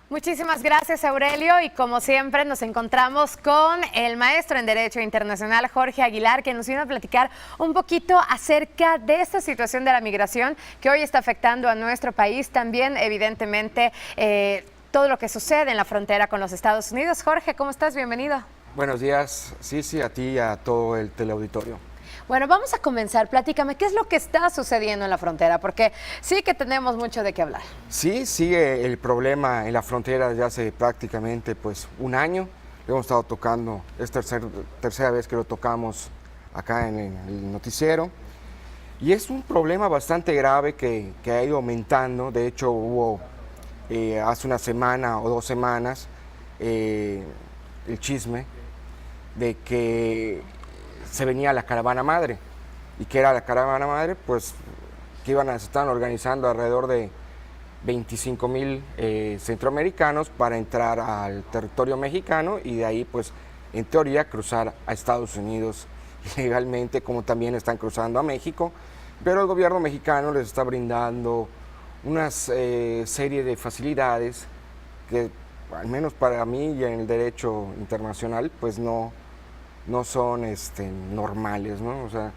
Muchísimas gracias, Aurelio, y como siempre nos encontramos con el maestro en Derecho Internacional, Jorge Aguilar, que nos viene a platicar un poquito acerca de esta situación de la migración que hoy está afectando a nuestro país, también evidentemente todo lo que sucede en la frontera con los Estados Unidos. Jorge, ¿cómo estás? Bienvenido. Buenos días, sí, a ti y a todo el teleauditorio. Bueno, vamos a comenzar. Platícame, ¿qué es lo que está sucediendo en la frontera? Porque sí que tenemos mucho de qué hablar. Sí, sigue el problema en la frontera desde hace prácticamente un año. Lo hemos estado tocando, es tercera vez que lo tocamos acá en el noticiero. Y es un problema bastante grave que ha ido aumentando. De hecho, hubo hace una semana o 2 semanas el chisme de que se venía la caravana madre. ¿Y qué era la caravana madre? Pues que estaban organizando alrededor de 25,000 centroamericanos para entrar al territorio mexicano y de ahí, pues, en teoría, cruzar a Estados Unidos ilegalmente, como también están cruzando a México. Pero el gobierno mexicano les está brindando una serie de facilidades que, al menos para mí y en el derecho internacional, pues no son normales, ¿no? O sea,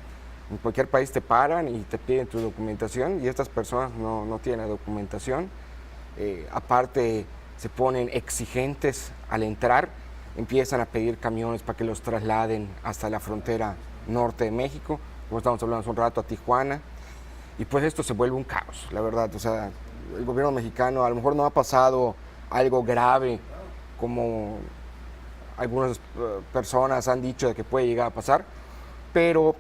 en cualquier país te paran y te piden tu documentación y estas personas no tienen documentación. Aparte, se ponen exigentes al entrar, empiezan a pedir camiones para que los trasladen hasta la frontera norte de México, como estamos hablando hace un rato, a Tijuana. Y pues esto se vuelve un caos, la verdad. O sea, el gobierno mexicano a lo mejor no ha pasado algo grave como algunas personas han dicho de que puede llegar a pasar, pero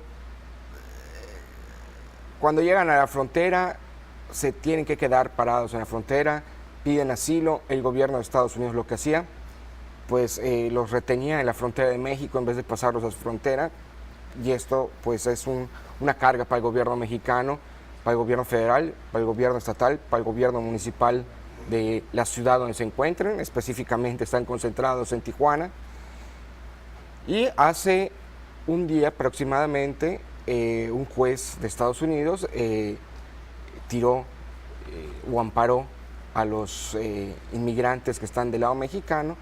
cuando llegan a la frontera se tienen que quedar parados en la frontera, piden asilo. El gobierno de Estados Unidos lo que hacía, pues los retenía en la frontera de México en vez de pasarlos a su frontera, y esto pues es una carga para el gobierno mexicano, para el gobierno federal, para el gobierno estatal, para el gobierno municipal de la ciudad donde se encuentren. Específicamente están concentrados en Tijuana. Y hace un día aproximadamente un juez de Estados Unidos tiró o amparó a los inmigrantes que están del lado mexicano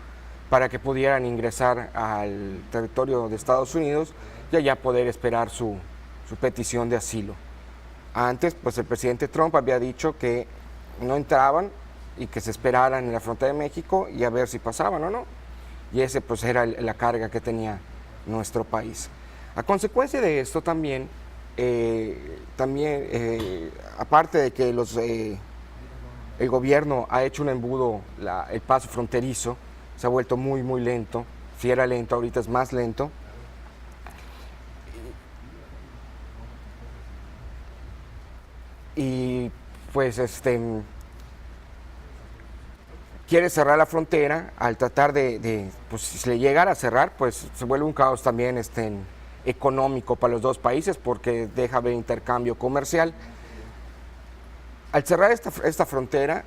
para que pudieran ingresar al territorio de Estados Unidos y allá poder esperar su petición de asilo. Antes, pues el presidente Trump había dicho que no entraban y que se esperaran en la frontera de México y a ver si pasaban o no. Y ese pues era la carga que tenía nuestro país. A consecuencia de esto también, aparte de que el gobierno ha hecho un embudo, el paso fronterizo se ha vuelto muy, muy lento. Si era lento, ahorita es más lento. Y pues quiere cerrar la frontera. Al tratar pues si le llegara a cerrar, pues se vuelve un caos también económico para los dos países porque deja de haber intercambio comercial. Al cerrar esta frontera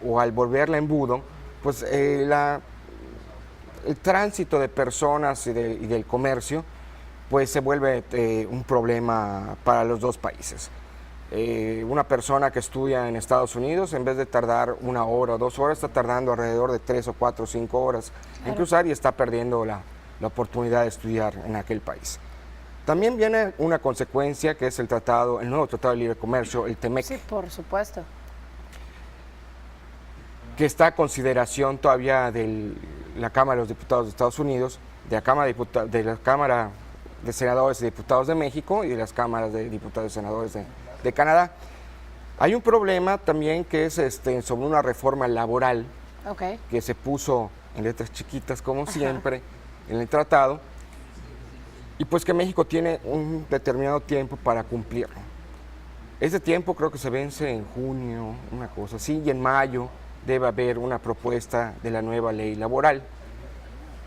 o al volverla embudo, pues el tránsito de personas y del comercio pues se vuelve un problema para los dos países. Una persona que estudia en Estados Unidos, en vez de tardar 1 hora o 2 horas, está tardando alrededor de 3 o 4 o 5 horas en cruzar y está perdiendo la oportunidad de estudiar en aquel país. También viene una consecuencia que es el nuevo Tratado de Libre Comercio, el TEMEC. Sí, por supuesto. Que está a consideración todavía de la Cámara de los Diputados de Estados Unidos, de la Cámara de Senadores y Diputados de México y de las cámaras de diputados y senadores de Canadá. Hay un problema también que es sobre una reforma laboral que se puso en letras chiquitas, como siempre, en el tratado, y pues que México tiene un determinado tiempo para cumplirlo. Ese tiempo creo que se vence en junio, una cosa así, y en mayo debe haber una propuesta de la nueva ley laboral.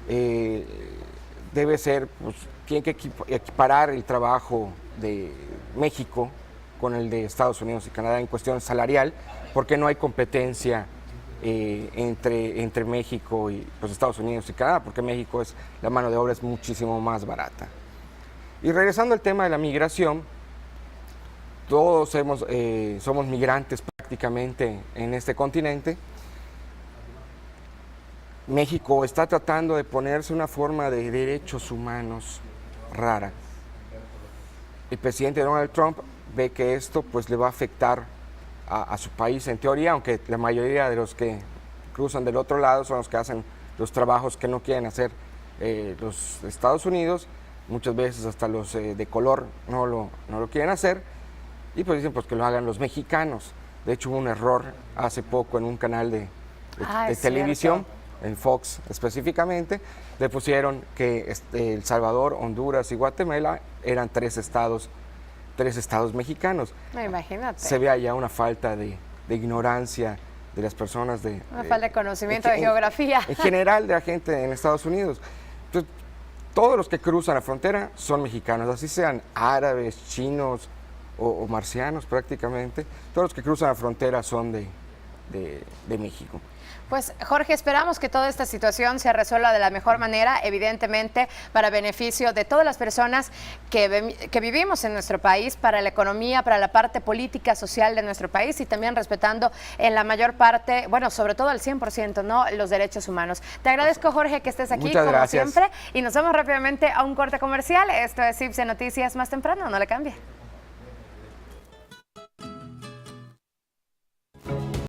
Debe ser, pues, tiene que equiparar el trabajo de México con el de Estados Unidos y Canadá en cuestión salarial, porque no hay competencia entre México y pues, Estados Unidos y Canadá, porque México la mano de obra es muchísimo más barata. Y regresando al tema de la migración, todos somos migrantes prácticamente en este continente, México está tratando de ponerse una forma de derechos humanos rara. El presidente Donald Trump ve que esto pues le va a afectar a su país en teoría, aunque la mayoría de los que cruzan del otro lado son los que hacen los trabajos que no quieren hacer los Estados Unidos, muchas veces hasta los de color no lo quieren hacer, y pues dicen pues que lo hagan los mexicanos. De hecho hubo un error hace poco en un canal de televisión, en Fox específicamente, le pusieron que El Salvador, Honduras y Guatemala eran tres estados mexicanos. Imagínate. Se ve allá una falta de ignorancia de las personas, una falta de conocimiento de geografía. En general de la gente en Estados Unidos. Entonces, todos los que cruzan la frontera son mexicanos, así sean árabes, chinos o marcianos prácticamente. Todos los que cruzan la frontera son de México. Pues Jorge, esperamos que toda esta situación se resuelva de la mejor manera, evidentemente para beneficio de todas las personas que vivimos en nuestro país, para la economía, para la parte política, social de nuestro país y también respetando en la mayor parte, bueno, sobre todo al 100%, ¿no?, los derechos humanos. Te agradezco, Jorge, que estés aquí. Muchas gracias. Siempre, y nos vamos rápidamente a un corte comercial. Esto es IPSE Noticias Más Temprano, no le cambie.